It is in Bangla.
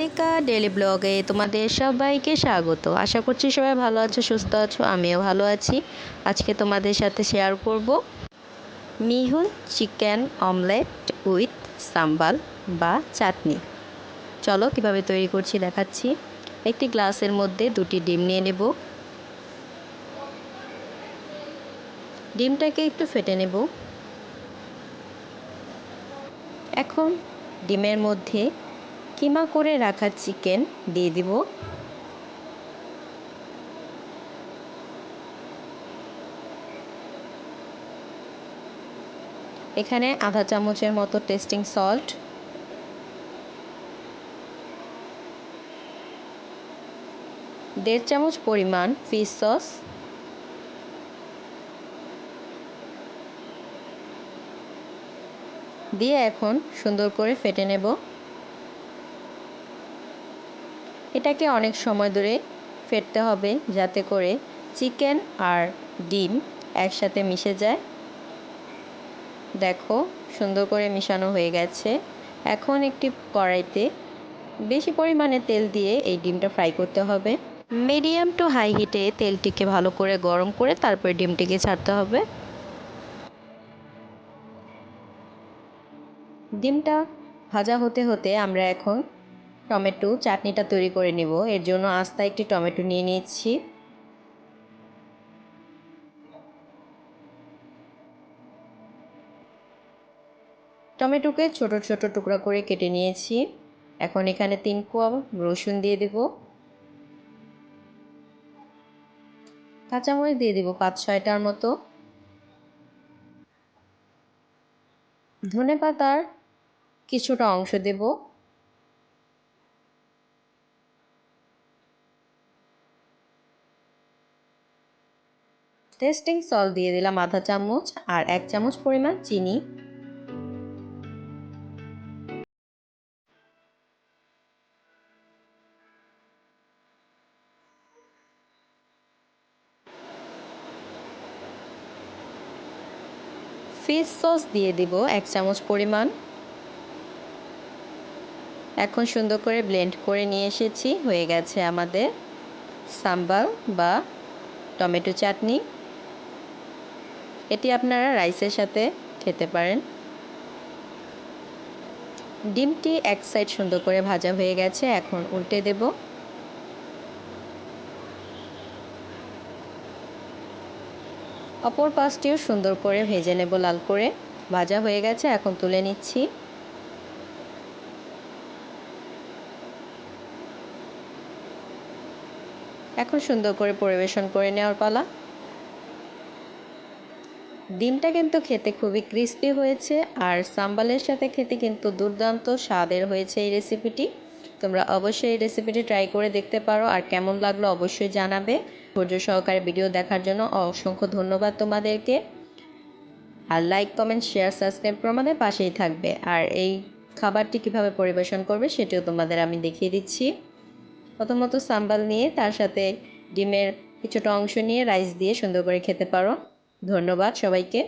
রেখা ডেইলি ব্লগে তোমাদের সবাইকে স্বাগত। আশা করছি সবাই ভালো আছো, সুস্থ আছো। আমিও ভালো আছি। আজকে তোমাদের সাথে শেয়ার করব মিহুন চিকেন অমলেট উইথ সাম্বাল বা চাটনি। চলো কিভাবে তৈরি করছি দেখাচ্ছি। একটি গ্লাসের মধ্যে 2টি ডিম নিয়ে নেব। ডিমটাকে একটু ফেটে নেব। এখন ডিমের মধ্যে কিমা করে রাখা চিকেন দিয়ে দিব। এখানে আধা চামচের মতো টেস্টিং সল্ট, দেড় চামচ পরিমাণ ফিশ সস, দিয়ে এখন সুন্দর করে ফেটে নেব। এটাকে অনেক সময় ধরে ফেটতে হবে যাতে করে চিকেন আর ডিম একসাথে মিশে যায়। দেখো সুন্দর করে মিশানো হয়ে গেছে। এখন একটি কড়াইতে বেশি পরিমাণে তেল দিয়ে এই ডিমটা ফ্রাই করতে হবে। মিডিয়াম টু হাই হিটে তেলটিকে ভালো করে গরম করে তারপর ডিমটিকে ছাড়তে হবে। ডিমটা ভাজা হতে হতে আমরা এখন টমেটো চাটনিটা তৈরি করে নেব। এর জন্য আস্তা একটি টমেটো নিয়ে নিচ্ছি। টমেটোকে ছোট ছোট টুকরা করে কেটে নিয়েছি। এখন এখানে 3 কোয়া রসুন দিয়ে দেব। কাঁচামরিচ দিয়ে দেব 5-6টার মতো। ধনেপাতার কিছুটা অংশ দেব। টেস্টিং সল্ট দিয়ে দিলাম আধা চামচ আর 1 চামচ পরিমাণ চিনি। ফিশ সস দিয়ে দিব 1 চামচ পরিমাণ। এখন সুন্দর করে ব্লেন্ড করে নিয়ে এসেছি। হয়ে গেছে আমাদের সাম্বাল বা টমেটো চাটনি। এটি আপনারা রাইসের সাথে খেতে পারেন। ডিমটি এক সাইড সুন্দর করে ভাজা হয়ে গেছে। এখন উল্টে দেব। অপর পাশটিও সুন্দর করে ভেজে নেব লাল করে। ভাজা হয়ে গেছে, এখন তুলে নিচ্ছি। এখন সুন্দর করে পরিবেশন করে নেওয়ার পালা। ডিমটা কিন্তু খেতে খুবই ক্রিস্পি হয়েছে আর সাম্বালের সাথে খেতে কিন্তু দুর্দান্ত স্বাদের হয়েছে এই রেসিপিটি। তোমরা অবশ্যই এই রেসিপিটি ট্রাই করে দেখতে পারো আর কেমন লাগলো অবশ্যই জানাবে। ধৈর্য সহকারে ভিডিও দেখার জন্য অসংখ্য ধন্যবাদ তোমাদেরকে। আর লাইক, কমেন্ট, শেয়ার, সাবস্ক্রাইব করে আমাদের পাশেই থাকবে। আর এই খাবারটি কিভাবে পরিবেশন করবে সেটিও তোমাদের আমি দেখিয়ে দিচ্ছি। প্রথমত সাম্বাল নিয়ে তার সাথে ডিমের কিছুটা অংশ নিয়ে রাইস দিয়ে সুন্দর করে খেতে পারো। ধন্যবাদ সবাইকে।